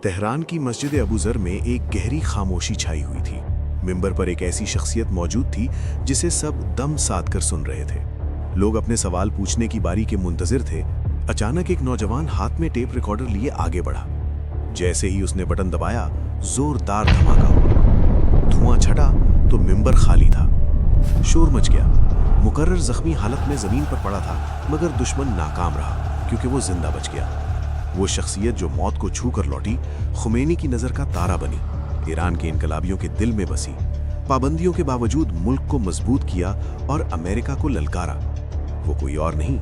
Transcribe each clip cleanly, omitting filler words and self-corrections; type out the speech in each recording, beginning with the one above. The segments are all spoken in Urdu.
تہران کی مسجد ابو ذر میں ایک گہری خاموشی چھائی ہوئی تھی۔ منبر پر ایک ایسی شخصیت موجود تھی جسے سب دم ساتھ کر سن رہے تھے۔ لوگ اپنے سوال پوچھنے کی باری کے منتظر تھے۔ اچانک ایک نوجوان ہاتھ میں ٹیپ ریکارڈر لیے آگے بڑھا۔ جیسے ہی اس نے بٹن دبایا، زوردار دھماکہ ہوا۔ دھواں چھٹا تو منبر خالی تھا۔ شور مچ گیا۔ مقرر زخمی حالت میں زمین پر پڑا تھا، مگر دشمن ناکام رہا کیونکہ وہ زندہ بچ گیا۔ وہ شخصیت جو موت کو چھو کر لوٹی، خمینی کی نظر کا تارا بنی، ایران کے انقلابیوں کے دل میں بسی، پابندیوں کے باوجود ملک کو مضبوط کیا اور امریکہ کو للکارا۔ وہ کوئی اور نہیں،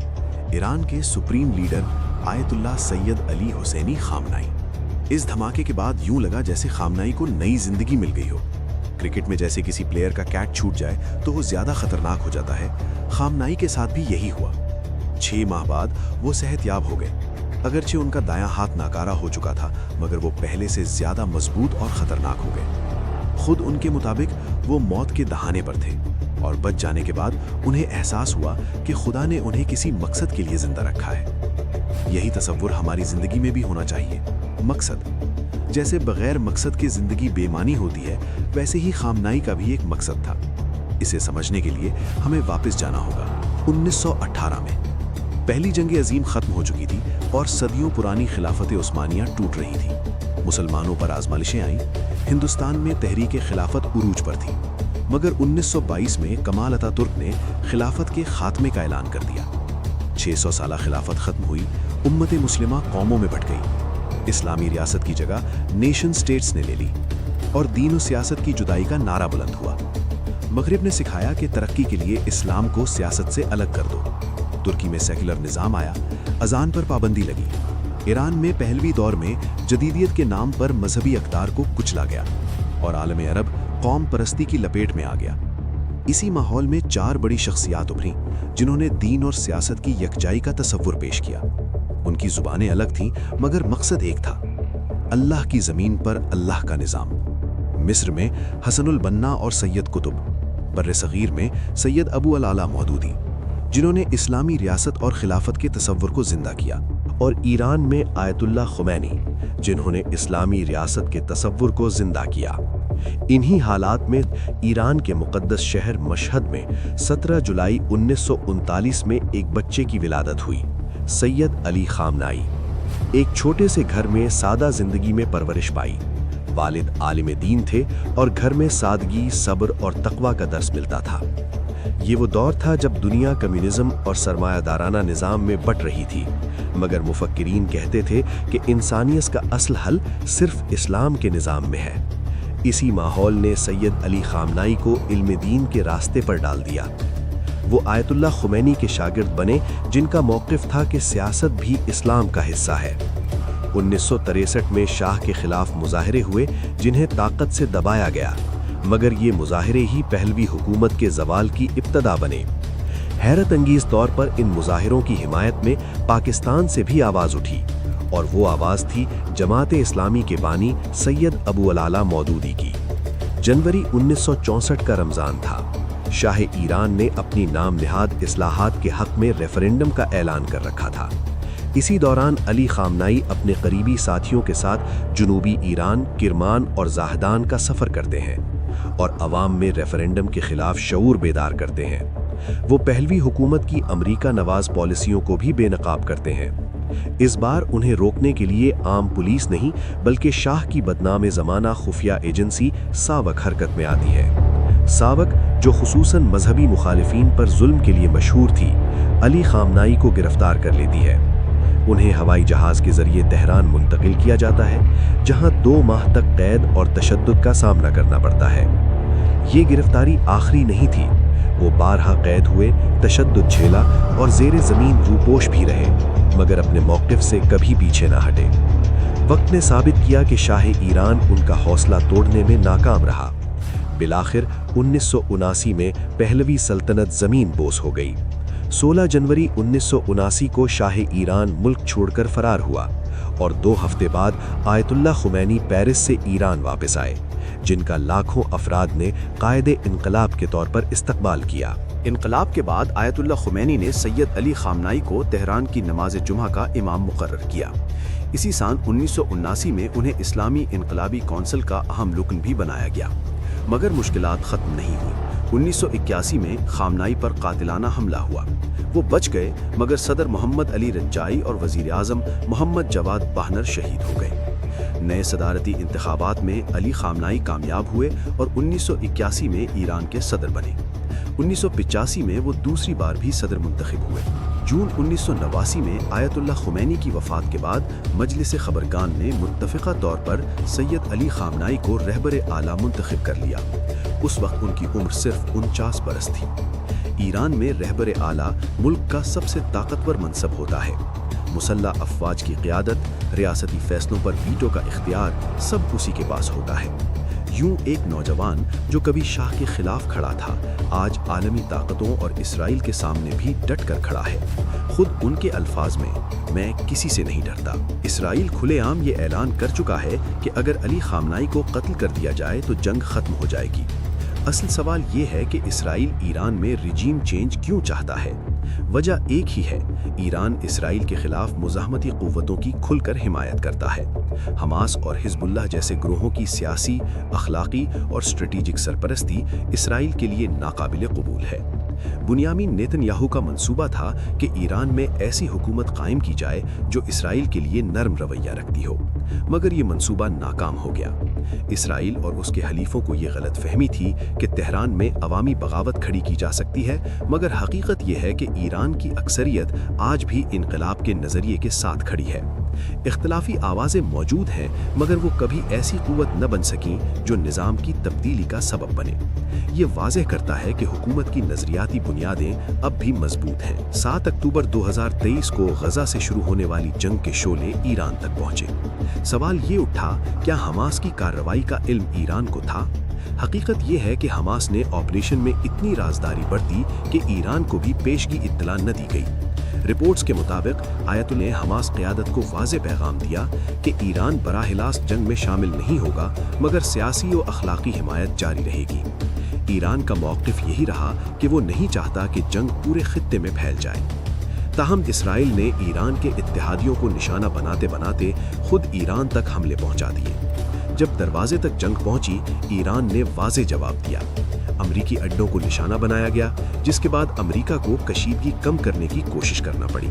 ایران کے سپریم لیڈر آیت اللہ سید علی حسینی خامنائی۔ اس دھماکے کے بعد یوں لگا جیسے خامنائی کو نئی زندگی مل گئی ہو۔ کرکٹ میں جیسے کسی پلیئر کا کیچ چھوٹ جائے تو وہ زیادہ خطرناک ہو جاتا ہے، خامنائی کے ساتھ بھی یہی ہوا۔ 6 ماہ بعد وہ صحت یاب ہو گئے۔ اگرچہ ان کا دایاں ہاتھ ناکارہ ہو چکا تھا، مگر وہ پہلے سے زیادہ مضبوط اور خطرناک ہو گئے۔ خود ان کے مطابق وہ موت کے دہانے پر تھے، اور بچ جانے کے بعد انہیں احساس ہوا کہ خدا نے انہیں کسی مقصد کے لیے زندہ رکھا ہے۔ یہی تصور ہماری زندگی میں بھی ہونا چاہیے، مقصد۔ جیسے بغیر مقصد کے زندگی بے معنی ہوتی ہے، ویسے ہی خامنائی کا بھی ایک مقصد تھا۔ اسے سمجھنے کے لیے ہمیں واپس جانا ہوگا 1918 میں۔ پہلی جنگ عظیم ختم ہو چکی تھی اور صدیوں پرانی خلافت عثمانیہ ٹوٹ رہی تھی۔ مسلمانوں پر آزمائشیں آئیں۔ ہندوستان میں تحریک خلافت عروج پر تھی، مگر 1922 میں کمال اتا ترک نے خلافت کے خاتمے کا اعلان کر دیا۔ 600 سالہ خلافت ختم ہوئی، امت مسلمہ قوموں میں بٹ گئی۔ اسلامی ریاست کی جگہ نیشن سٹیٹس نے لے لی، اور دین و سیاست کی جدائی کا نعرہ بلند ہوا۔ مغرب نے سکھایا کہ ترقی کے لیے اسلام کو سیاست سے الگ کر دو۔ ترکی میں سیکولر نظام آیا، اذان پر پابندی لگی۔ ایران میں پہلوی دور میں جدیدیت کے نام پر مذہبی اقدار کو کچلا گیا، اور عالم عرب قوم پرستی کی لپیٹ میں آ گیا۔ اسی ماحول میں 4 بڑی شخصیات ابھریں جنہوں نے دین اور سیاست کی یکجائی کا تصور پیش کیا۔ ان کی زبانیں الگ تھیں، مگر مقصد ایک تھا: اللہ کی زمین پر اللہ کا نظام۔ مصر میں حسن البنا اور سید قطب، بر صغیر میں سید ابو العلا مودودی، جنہوں نے اسلامی ریاست اور خلافت کے تصور کو زندہ کیا، اور ایران میں آیت اللہ خمینی، جنہوں نے اسلامی ریاست کے تصور کو زندہ کیا۔ انہی حالات میں ایران کے مقدس شہر مشہد میں 17 جولائی 1939 میں ایک بچے کی ولادت ہوئی، سید علی خامنائی۔ ایک چھوٹے سے گھر میں سادہ زندگی میں پرورش پائی۔ والد عالم دین تھے اور گھر میں سادگی، صبر اور تقویٰ کا درس ملتا تھا۔ یہ وہ دور تھا جب دنیا کمیونزم اور سرمایہ دارانہ نظام میں بٹ رہی تھی، مگر مفکرین کہتے تھے کہ انسانیت کا اصل حل صرف اسلام کے نظام میں ہے۔ اسی ماحول نے سید علی خامنائی کو علم دین کے راستے پر ڈال دیا۔ وہ آیت اللہ خمینی کے شاگرد بنے، جن کا موقف تھا کہ سیاست بھی اسلام کا حصہ ہے۔ 1963 میں شاہ کے خلاف مظاہرے ہوئے، جنہیں طاقت سے دبایا گیا، مگر یہ مظاہرے ہی پہلوی حکومت کے زوال کی ابتدا بنے۔ حیرت انگیز طور پر ان مظاہروں کی حمایت میں پاکستان سے بھی آواز اٹھی، اور وہ آواز تھی جماعت اسلامی کے بانی سید ابو العلا مودودی کی۔ جنوری 1964 کا رمضان تھا۔ شاہ ایران نے اپنی نام نہاد اصلاحات کے حق میں ریفرنڈم کا اعلان کر رکھا تھا۔ اسی دوران علی خامنائی اپنے قریبی ساتھیوں کے ساتھ جنوبی ایران، کرمان اور زاہدان کا سفر کرتے ہیں، اور عوام میں ریفرنڈم کے خلاف شعور بیدار کرتے ہیں۔ وہ پہلوی حکومت کی امریکہ نواز پالیسیوں کو بھی بے نقاب کرتے ہیں۔ اس بار انہیں روکنے کے لیے عام پولیس نہیں، بلکہ شاہ کی بدنام زمانہ خفیہ ایجنسی ساوک حرکت میں آتی ہے۔ ساوک، جو خصوصاً مذہبی مخالفین پر ظلم کے لیے مشہور تھی، علی خامنائی کو گرفتار کر لیتی ہے۔ انہیں ہوائی جہاز کے ذریعے تہران منتقل کیا جاتا ہے، جہاں 2 ماہ تک قید اور تشدد کا سامنا کرنا پڑتا ہے۔ یہ گرفتاری آخری نہیں تھی۔ وہ بارہا قید ہوئے، تشدد جھیلا اور زیر زمین روپوش بھی رہے، مگر اپنے موقف سے کبھی پیچھے نہ ہٹے۔ وقت نے ثابت کیا کہ شاہ ایران ان کا حوصلہ توڑنے میں ناکام رہا۔ بالآخر 1979 میں پہلوی سلطنت زمین بوس ہو گئی۔ 16 جنوری 1979 کو شاہ ایران ملک چھوڑ کر فرار ہوا، اور 2 ہفتے بعد آیت اللہ خمینی پیرس سے ایران واپس آئے، جن کا لاکھوں افراد نے قائد انقلاب کے طور پر استقبال کیا۔ انقلاب کے بعد آیت اللہ خمینی نے سید علی خامنائی کو تہران کی نماز جمعہ کا امام مقرر کیا۔ اسی سال 1979 میں انہیں اسلامی انقلابی کونسل کا اہم رکن بھی بنایا گیا، مگر مشکلات ختم نہیں ہوئی۔ 1981 میں خامنائی پر قاتلانہ حملہ ہوا۔ وہ بچ گئے، مگر صدر محمد علی رجائی اور وزیر اعظم محمد جواد باہنر شہید ہو گئے۔ نئے صدارتی انتخابات میں علی خامنائی کامیاب ہوئے اور 1981 میں ایران کے صدر بنے۔ 1985 میں وہ دوسری بار بھی صدر منتخب ہوئے۔ جون 1989 میں آیت اللہ خمینی کی وفات کے بعد مجلس خبرگان نے متفقہ طور پر سید علی خامنائی کو رہبر اعلیٰ منتخب کر لیا۔ اس وقت ان کی عمر صرف 49 برس تھی۔ ایران میں رہبر اعلیٰ ملک کا سب سے طاقتور منصب ہوتا ہے۔ مسلح افواج کی قیادت، ریاستی فیصلوں پر ویٹو کا اختیار سب اسی کے پاس ہوتا ہے۔ یوں ایک نوجوان جو کبھی شاہ کے خلاف کھڑا تھا، آج عالمی طاقتوں اور اسرائیل کے سامنے بھی ڈٹ کر کھڑا ہے۔ خود ان کے الفاظ میں کسی سے نہیں ڈرتا۔ اسرائیل کھلے عام یہ اعلان کر چکا ہے کہ اگر علی خامنائی کو قتل کر دیا جائے تو جنگ ختم ہو جائے گی۔ اصل سوال یہ ہے کہ اسرائیل ایران میں رجیم چینج کیوں چاہتا ہے؟ وجہ ایک ہی ہے، ایران اسرائیل کے خلاف مزاحمتی قوتوں کی کھل کر حمایت کرتا ہے۔ حماس اور حزب اللہ جیسے گروہوں کی سیاسی، اخلاقی اور اسٹریٹجک سرپرستی اسرائیل کے لیے ناقابل قبول ہے۔ بنیامین نیتن یاہو کا منصوبہ تھا کہ ایران میں ایسی حکومت قائم کی جائے جو اسرائیل کے لیے نرم رویہ رکھتی ہو، مگر یہ منصوبہ ناکام ہو گیا۔ اسرائیل اور اس کے حلیفوں کو یہ غلط فہمی تھی کہ تہران میں عوامی بغاوت کھڑی کی جا سکتی ہے، مگر حقیقت یہ ہے کہ ایران کی اکثریت آج بھی انقلاب کے نظریے کے ساتھ کھڑی ہے۔ اختلافی آوازیں موجود ہیں، مگر وہ کبھی ایسی قوت نہ بن سکیں جو نظام کی تبدیلی کا سبب بنے۔ یہ واضح کرتا ہے کہ حکومت کی نظریاتی بنیادیں اب بھی مضبوط ہیں۔ 7 اکتوبر 2023 کو غزہ سے شروع ہونے والی جنگ کے شعلے ایران تک پہنچے۔ سوال یہ اٹھا، کیا حماس کی کارروائی کا علم ایران کو تھا؟ حقیقت یہ ہے کہ حماس نے آپریشن میں اتنی رازداری برتی کہ ایران کو بھی پیشگی اطلاع نہ دی گئی۔ رپورٹس کے مطابق آیت نے حماس قیادت کو واضح پیغام دیا کہ ایران براہ راست جنگ میں شامل نہیں ہوگا، مگر سیاسی و اخلاقی حمایت جاری رہے گی۔ ایران کا موقف یہی رہا کہ وہ نہیں چاہتا کہ جنگ پورے خطے میں پھیل جائے۔ تاہم اسرائیل نے ایران کے اتحادیوں کو نشانہ بناتے بناتے خود ایران تک حملے پہنچا دیے۔ جب دروازے تک جنگ پہنچی، ایران نے واضح جواب دیا۔ امریکی اڈوں کو نشانہ بنایا گیا، جس کے بعد امریکہ کو کشیدگی کم کرنے کی کوشش کرنا پڑی۔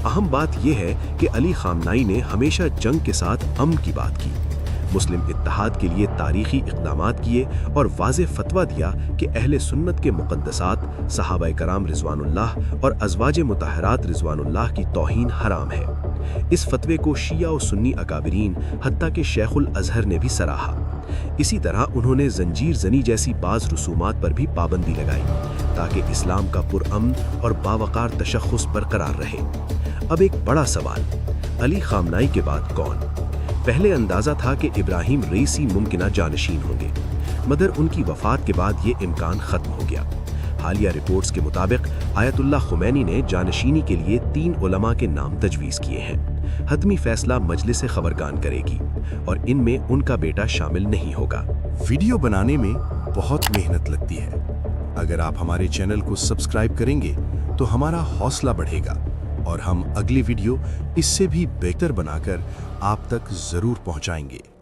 اہم بات یہ ہے کہ علی خامنائی نے ہمیشہ جنگ کے ساتھ امن کی بات کی، مسلم اتحاد کے لیے تاریخی اقدامات کیے اور واضح فتویٰ دیا کہ اہل سنت کے مقدسات، صحابہ کرام رضوان اللہ اور ازواج مطہرات رضوان اللہ کی توہین حرام ہے۔ اس فتوے کو شیعہ و سنی اکابرین حتیٰ کہ شیخ الازہر نے بھی سراہا۔ اسی طرح انہوں نے زنجیر زنی جیسی بعض رسومات پر بھی پابندی لگائی تاکہ اسلام کا پرامن اور باوقار تشخص برقرار رہے۔ اب ایک بڑا سوال، علی خامنائی کے بعد کون؟ پہلے اندازہ تھا کہ ابراہیم رئیسی ممکنہ جانشین ہوں گے، مگر ان کی وفات کے بعد یہ امکان ختم ہو گیا۔ حالیہ رپورٹس کے مطابق آیت اللہ خمینی نے جانشینی کے لیے 3 علماء کے نام تجویز کیے ہیں۔ حتمی فیصلہ مجلس خبرگان کرے گی اور ان میں ان کا بیٹا شامل نہیں ہوگا۔ ویڈیو بنانے میں بہت محنت لگتی ہے۔ اگر آپ ہمارے چینل کو سبسکرائب کریں گے تو ہمارا حوصلہ بڑھے گا اور ہم اگلی ویڈیو اس سے بھی بہتر بنا کر آپ تک ضرور پہنچائیں گے۔